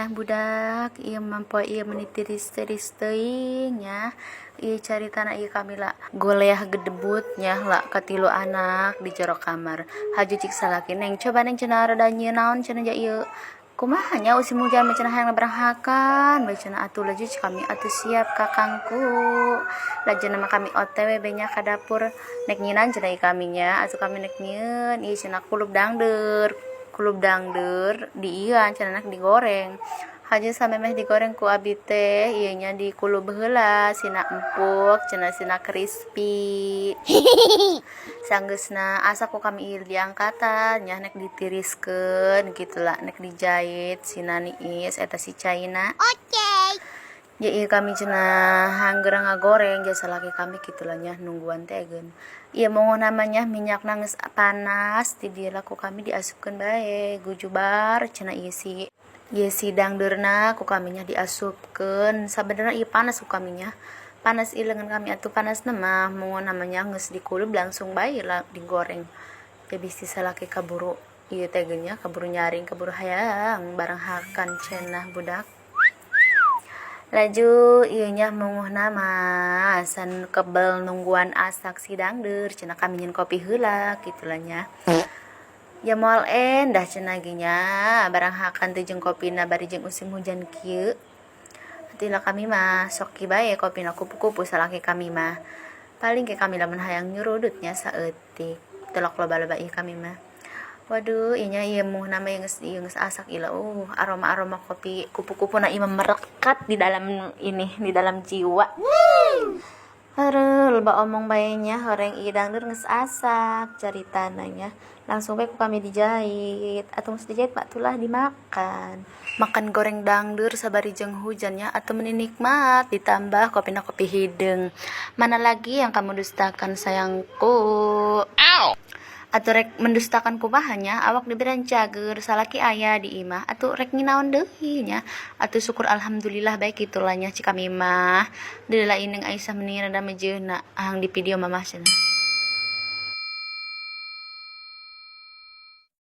cenah budak ieu mampoe ieu meuni tiris-tiris teuing nya. Ieu caritana ieu Kamila goleh gedebut nya la katilu anak di jero kamar. Haju cik salaki neng coba neng cenah rada nyieun naon cenah ja ieu. Kumaha nya usim hujan cenah hayang beranghakan bae cenah atuh laju cik kami atuh siap kakangku. Lajeng mah kami OTW nya ka dapur nek nyieun cenah ieu kami nya atuh kami nek nyieun ieu cenah kulub dangdeur di ieu cenah digoreng. Haju samemeh digoreng ku abi teh ieu nya dikulub heula sina empuk cenah sina crispy. Sanggeusna asa ku kami ieu diangkatan nya nek ditiriskeun kitu lah nek dijahit sina niis eta si caina. Oke. Ya ieu kami cenah hanggeura ngagoreng jasa laki kami kitu lah nya nungguan teh egeun. Ieu moho namanya minyakna geus panas ti dieu ku kami diasupkeun bae gujubar cenah ieu si dangdeurna ku kami nya diasupkeun. Sabenerna ieu panas ku kami nya. Panas ieu leungeun kami atuh panasna mah moho namanya geus dikulub langsung bae lah digoreng. Ya bisi salaki kaburu ieu teh geun nya kaburu nyaring kaburu hayang baranghakan cenah budak. Laju ieu nya munguhna mah san kebel nungguan asak si dangdeur cenah kami nyeun kopi heula kitu lah nya. Ya moal endah cenah ge nya baranghakan teh jeung kopina bari jeung musim hujan kieu. Tilah kami mah sok ki bae kopina kupu-kupu salaki kami mah. Paling ke kami lamun hayang nyurudut nya saeutik. Telok loba-loba ieu kami mah. Waduh, inya ieu muhna mah geus asak ila aroma-aroma kopi kupu-kupuna ieu merekat di dalam jiwa. Hareuh loba omong bae nya horeng ieu dangdeur geus asak caritana nya. Langsung bae ku kami dijahit. Atuh geus dijahit mah tulah dimakan. Makan goreng dangdeur sabari jeung hujan nya atuh meuni nikmat ditambah kopina kopi hideung. Mana lagi yang kamu dustakan sayangku? Atuh rek mendustakan kumaha awak diberan cager salaki aya di imah atuh rek nginaon deui nya atuh syukur alhamdulillah baik kitu lah nya cik kami mah deui lain jeung Aisyah meuni rada meujeuna ahang di video mamah cenah.